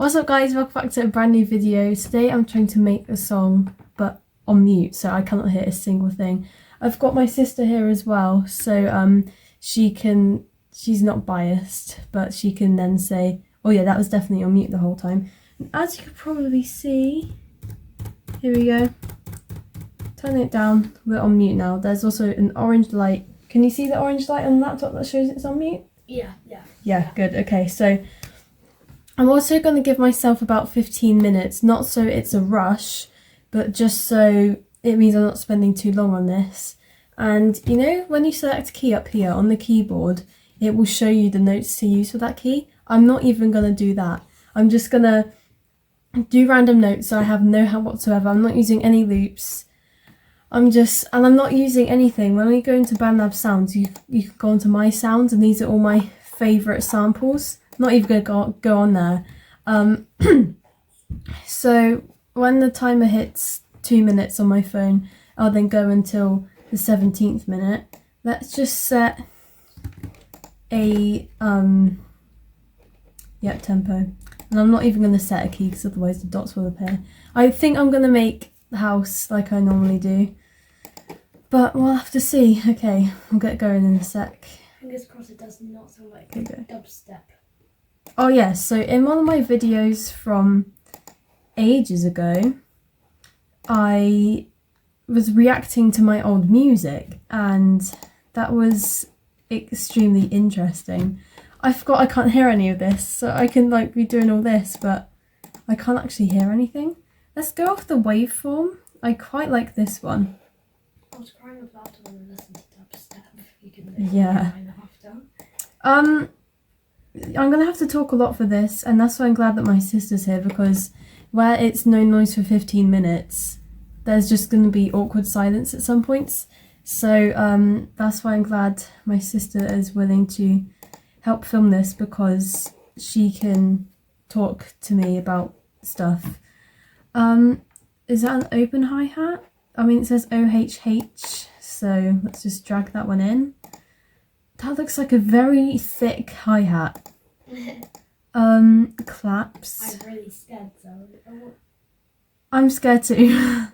What's up guys, welcome back to a brand new video. Today I'm trying to make a song but on mute so I cannot hear a single thing. I've got my sister here as well, so she's not biased, but she can then say, oh yeah, that was definitely on mute the whole time. And as you can probably see, here we go, turning it down, we're on mute now. There's also an orange light. Can you see the orange light on the laptop that shows it's on mute? Yeah, good. Okay, so I'm also going to give myself about 15 minutes, not so it's a rush, but just so it means I'm not spending too long on this. And you know, when you select a key up here on the keyboard, it will show you the notes to use for that key. I'm not even going to do that. I'm just going to do random notes so I have no help whatsoever. I'm not using any loops. I'm not using anything. When I go into BandLab Sounds, you can go onto My Sounds, and these are all my favourite samples. Not even going to go on there. So when the timer hits 2 minutes on my phone, I'll then go until the 17th minute. Let's just set a tempo. And I'm not even going to set a key because otherwise the dots will appear. I think I'm going to make the house like I normally do, but we'll have to see. Okay, we'll get going in a sec. Fingers crossed it does not sound like dubstep. Oh yes, so in one of my videos from ages ago, I was reacting to my old music, and that was extremely interesting. I forgot I can't hear any of this, so I can like be doing all this, but I can't actually hear anything. Let's go off the waveform. I quite like this one. I was crying with laughter when I listened to dubstep. You can Yeah. I'm gonna have to talk a lot for this, and that's why I'm glad that my sister's here, because where it's no noise for 15 minutes, there's just gonna be awkward silence at some points. So that's why I'm glad my sister is willing to help film this, because she can talk to me about stuff. Is that an open hi-hat? I mean, it says OHH, so let's just drag that one in. That looks like a very thick hi-hat. Claps. I'm really scared, so I'm scared too.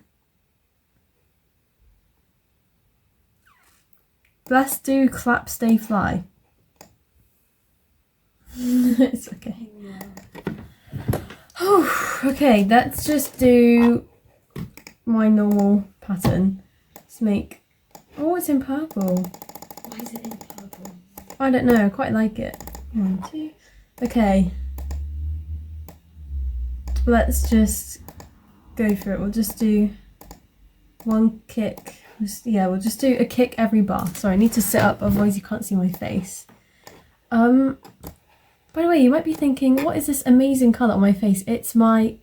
Let's do clap, stay, fly. It's okay. Oh, okay, let's just do my normal pattern. Let's make... Oh, it's in purple. Why is it in purple? I don't know, I quite like it. 1, 2. Okay. Let's just go for it. We'll just do one kick. We'll just do a kick every bar. Sorry, I need to sit up, otherwise you can't see my face. By the way, you might be thinking, what is this amazing colour on my face? It's my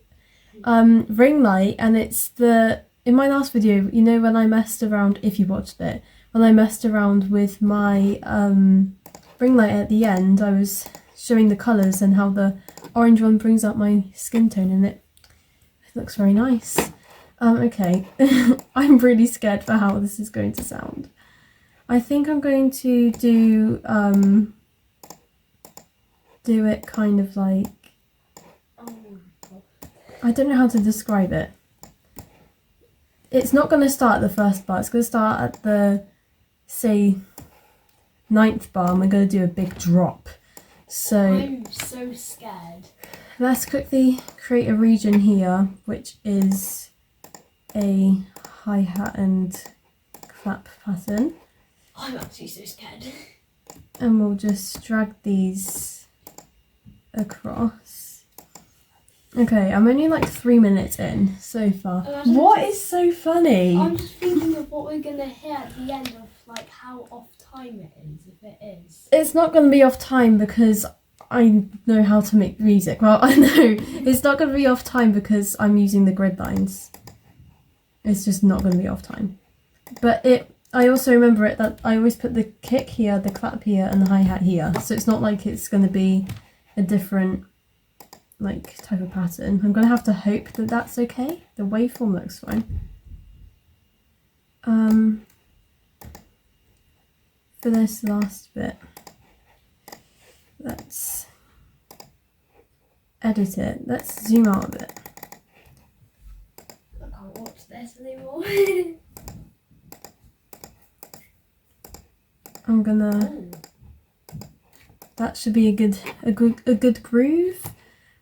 ring light, and it's in my last video, you know, when I messed around, if you watched it, when I messed around with my ring light at the end, I was showing the colours and how the orange one brings out my skin tone, and it looks very nice. Okay, I'm really scared for how this is going to sound. I think I'm going to do it kind of like, I don't know how to describe it. It's not going to start at the first bar, it's going to start at the, say, 9th bar, and we're going to do a big drop. So I'm so scared. Let's quickly create a region here, which is a hi-hat and clap pattern. I'm actually so scared. And we'll just drag these across. Okay, I'm only like 3 minutes in so far. What is so funny? I'm just thinking of what we're gonna hear at the end of like how off time it is, if it is. It's not going to be off time because I know how to make music. Well, I know it's not going to be off time because I'm using the grid lines. It's just not going to be off time. But I also remember it that I always put the kick here, the clap here, and the hi-hat here. So it's not like it's going to be a different like type of pattern. I'm going to have to hope that that's okay. The waveform looks fine. For this last bit, let's edit it. Let's zoom out a bit. I can't watch this anymore. I'm gonna. Ooh. That should be a good groove.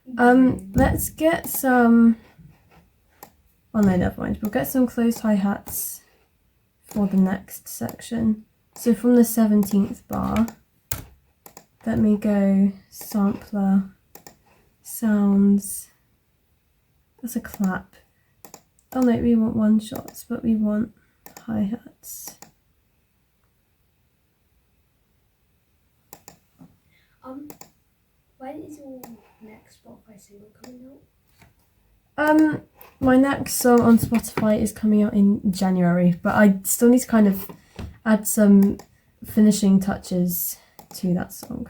Let's get some. Oh no, never mind. We'll get some closed hi-hats for the next section. So from the 17th bar, let me go sampler, sounds. That's a clap. Oh no, we want one shots, but we want hi-hats. When is your next Spotify single coming out? My next song on Spotify is coming out in January, but I still need to kind of add some finishing touches to that song.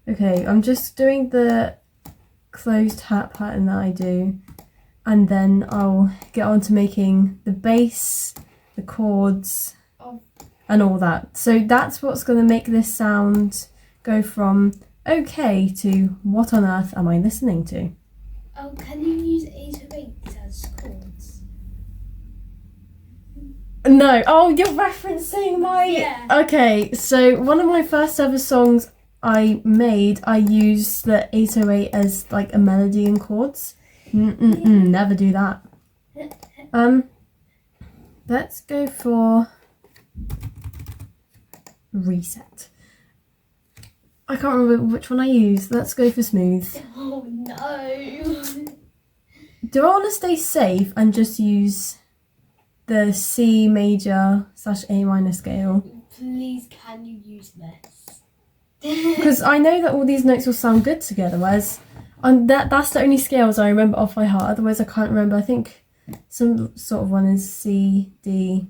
Okay, I'm just doing the closed hat pattern that I do, and then I'll get on to making the bass, the chords, and all that. So that's what's going to make this sound go from okay to what on earth am I listening to? Oh, can you use 808 as chords? No. Oh, you're referencing my... Yeah. Okay, so one of my first ever songs I made, I used the 808 as like a melody and chords. Never do that. Let's go for reset. I can't remember which one I used. Let's go for smooth. Oh no. Do I want to stay safe and just use the C major / A minor scale? Please, can you use this? Because I know that all these notes will sound good together, whereas that's the only scales I remember off by heart. Otherwise I can't remember. I think some sort of one is C, D,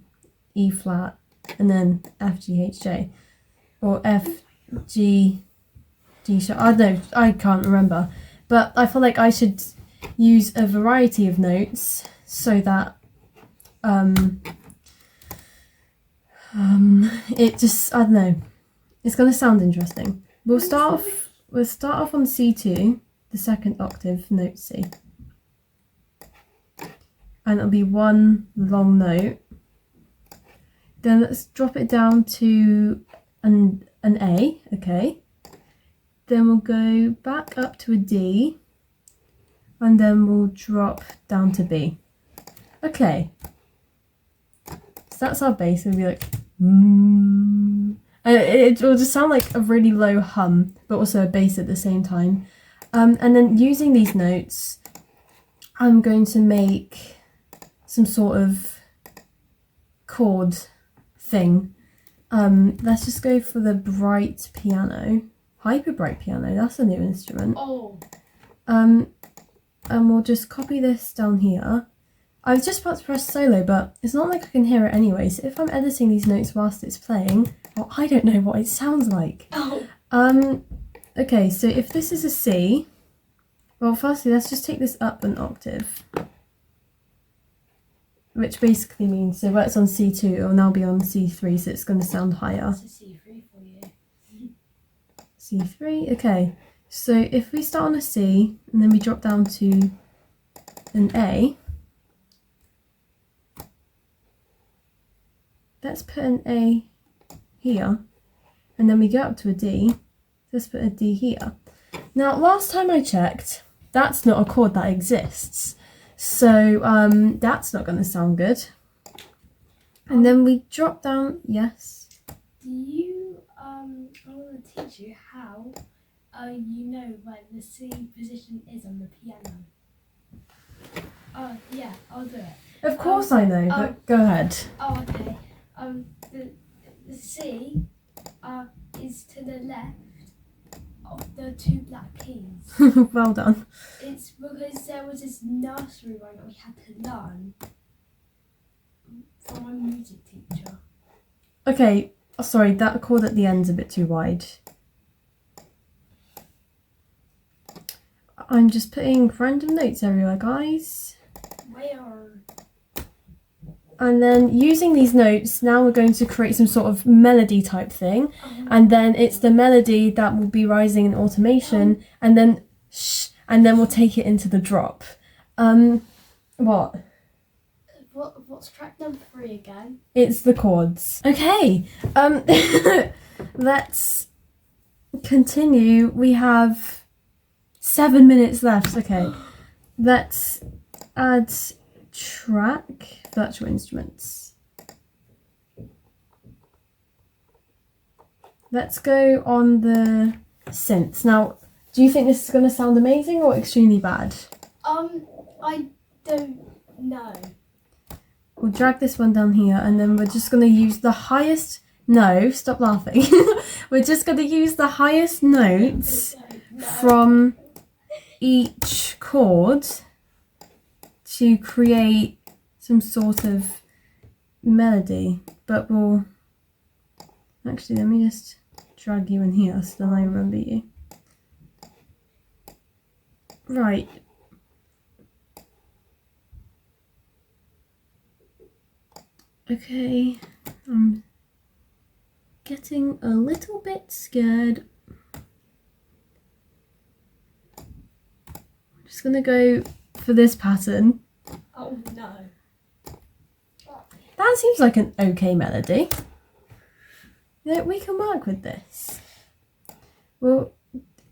E flat, and then F, G, H, J. Or F, G, D sharp. I don't know, I can't remember. But I feel like I should use a variety of notes so that it just, I don't know, it's going to sound interesting. We'll start off on C2, the second octave, note C. And it'll be one long note. Then let's drop it down to an A, okay. Then we'll go back up to a D, and then we'll drop down to B. Okay. So that's our bass. It'll be like, it will just sound like a really low hum, but also a bass at the same time. And then using these notes, I'm going to make some sort of chord thing. Let's just go for the bright piano, hyper bright piano. That's a new instrument. Oh. And we'll just copy this down here. I was just about to press solo, but it's not like I can hear it anyway. So if I'm editing these notes whilst it's playing, well, I don't know what it sounds like. Oh. Okay, so if this is a C, well, firstly, let's just take this up an octave. Which basically means, so where it's on C2, it will now be on C3, so it's going to sound higher. That's a C3 for you. C3, okay. So if we start on a C, and then we drop down to an A, let's put an A here, and then we go up to a D, let's put a D here. Now, last time I checked, that's not a chord that exists. So that's not going to sound good. And then we drop down, yes. Do you, I want to teach you how you know when the C position is on the piano. Oh, yeah, I'll do it. Of course I know, but go ahead. Oh, okay. The C is to the left of the two black keys. Well done. It's because there was this nursery rhyme that we had to learn from my music teacher. Okay, sorry, that chord at the end's a bit too wide. I'm just putting random notes everywhere, guys. Where? And then using these notes, now we're going to create some sort of melody type thing. And then it's the melody that will be rising in automation. And then we'll take it into the drop. What? What's track number 3 again? It's the chords. Okay. Let's continue. We have 7 minutes left. Okay. Let's add track virtual instruments. Let's go on the synths. Now, do you think this is going to sound amazing or extremely bad? I don't know. We'll drag this one down here and then we're just going to use the highest... No, stop laughing. We're just going to use the highest notes from each chord to create some sort of melody. But we'll... Actually, let me just drag you in here so then I remember you. Right. Okay, I'm getting a little bit scared. I'm just gonna go for this pattern. Oh no. That seems like an okay melody. Yeah, we can work with this. We'll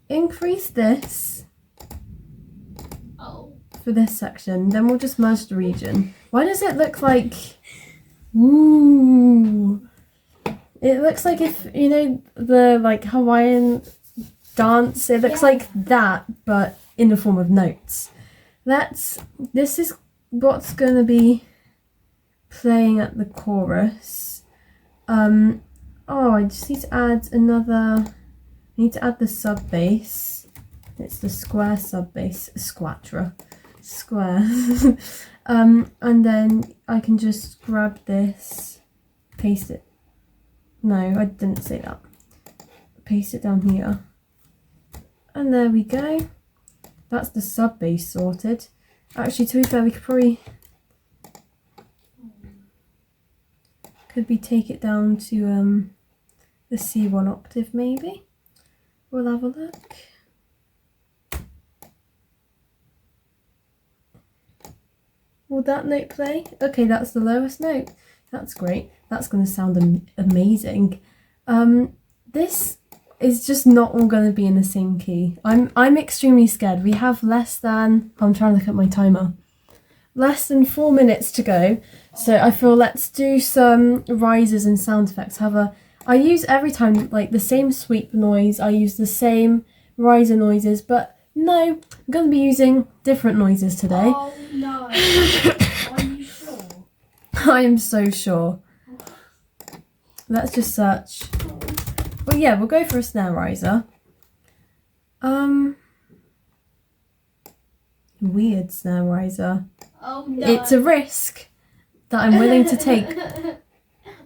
increase this for this section, then we'll just merge the region. Why does it look like... Ooh. It looks like if, you know, the like Hawaiian dance, it looks like that, but in the form of notes. This is what's going to be playing at the chorus. Oh, I just need to add another, I need to add the sub bass. It's the square sub bass, squatra, square. And then I can just grab this, paste it. No, I didn't say that. Paste it down here. And there we go. That's the sub bass sorted. Actually, to be fair, we could take it down to the C1 octave maybe. We'll have a look. Will that note play? Okay, that's the lowest note. That's great. That's going to sound amazing. This is just not all going to be in the same key. I'm extremely scared. We have less than... I'm trying to look at my timer. Less than 4 minutes to go. So I feel let's do some risers and sound effects. However, I use every time like the same sweep noise. I use the same riser noises, but no, I'm going to be using different noises today. Oh no. Are you sure? I am so sure. Let's just search. Well, yeah, we'll go for a snare riser. Weird snare riser. Oh no. It's a risk that I'm willing to take.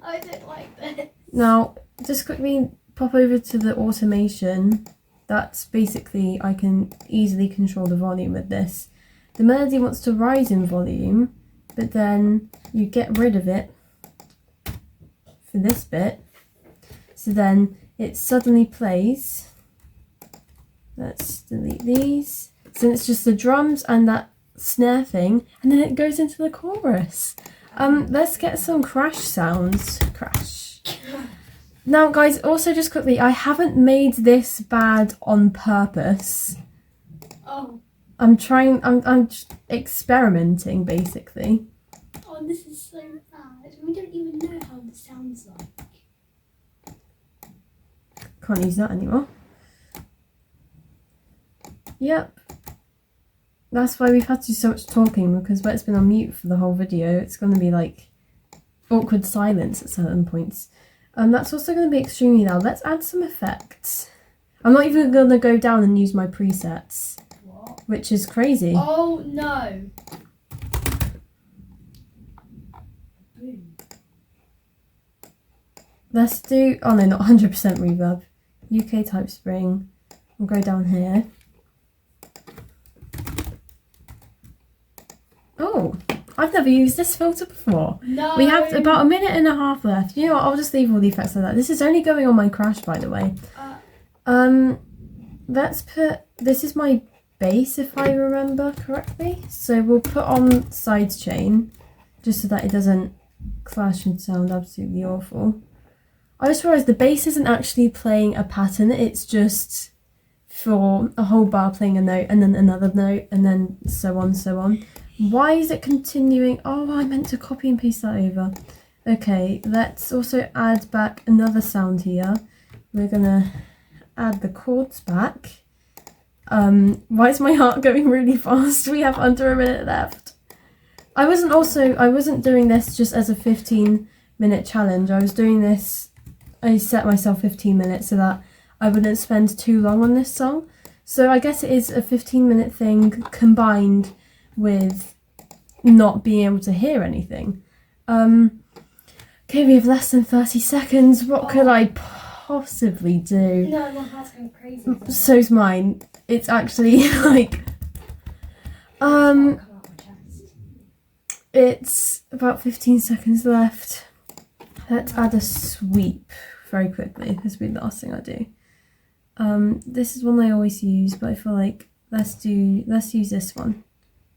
I don't like this. Now, just quickly pop over to the automation. That's basically, I can easily control the volume with this. The melody wants to rise in volume, but then you get rid of it for this bit. So then it suddenly plays. Let's delete these. So it's just the drums and that snare thing, and then it goes into the chorus. Let's get some crash sounds. Crash. Now guys, also just quickly, I haven't made this bad on purpose. Oh. I'm just experimenting basically. Oh, this is so bad. We don't even know how this sounds like. Can't use that anymore. Yep. That's why we've had to do so much talking, because where it's been on mute for the whole video, it's going to be like awkward silence at certain points. That's also going to be extremely loud. Let's add some effects. I'm not even going to go down and use my presets. What? Which is crazy. Oh no. Boom. Let's do, oh no, not 100% reverb. UK type spring. We'll go down here. Oh, I've never used this filter before. No. We have about a minute and a half left. You know what? I'll just leave all the effects like that. This is only going on my Crash, by the way. Let's put... This is my bass, if I remember correctly. So we'll put on sidechain, just so that it doesn't clash and sound absolutely awful. I just realised the bass isn't actually playing a pattern. It's just for a whole bar playing a note and then another note and then so on, so on. Why is it continuing? Oh, I meant to copy and paste that over. Okay, let's also add back another sound here. We're gonna add the chords back. Why is my heart going really fast? We have under a minute left. I wasn't doing this just as a 15-minute challenge. I was doing this, I set myself 15 minutes so that I wouldn't spend too long on this song. So I guess it is a 15-minute thing combined with not being able to hear anything. Okay, we have less than 30 seconds. What could I possibly do? No, my heart's going crazy. So's mine. It's actually like... Come out my chest. It's about 15 seconds left. Let's add a sweep very quickly. This will be the last thing I do. This is one I always use, but I feel like let's use this one.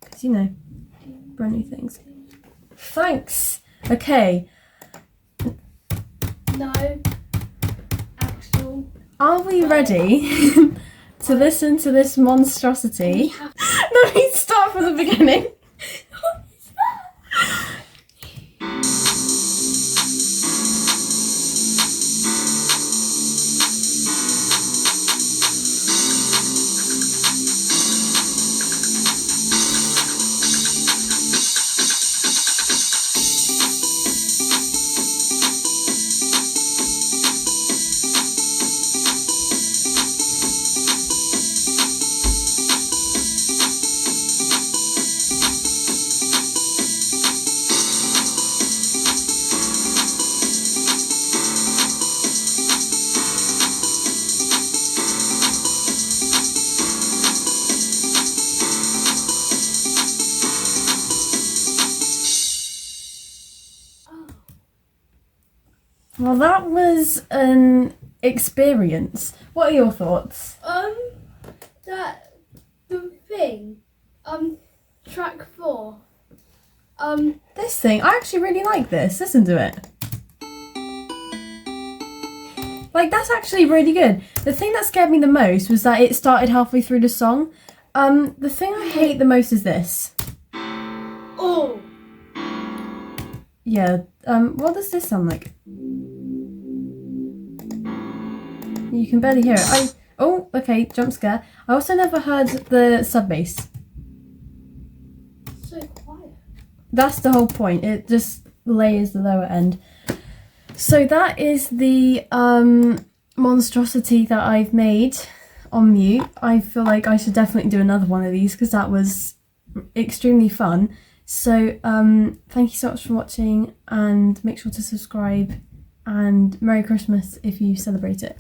Because, you know, brand new things. Thanks! Okay. No. Actual. Are we ready to listen to this monstrosity? Let me start from the beginning. What is that? Well, that was an experience. What are your thoughts? The thing, track 4. This thing, I actually really like this. Listen to it. Like, that's actually really good. The thing that scared me the most was that it started halfway through the song. The thing I hate the most is this. Oh. Yeah, what does this sound like? You can barely hear it. Oh, okay, jump scare. I also never heard the sub bass. So quiet. That's the whole point. It just layers the lower end. So that is the monstrosity that I've made on mute. I feel like I should definitely do another one of these because that was extremely fun. So thank you so much for watching and make sure to subscribe and Merry Christmas if you celebrate it.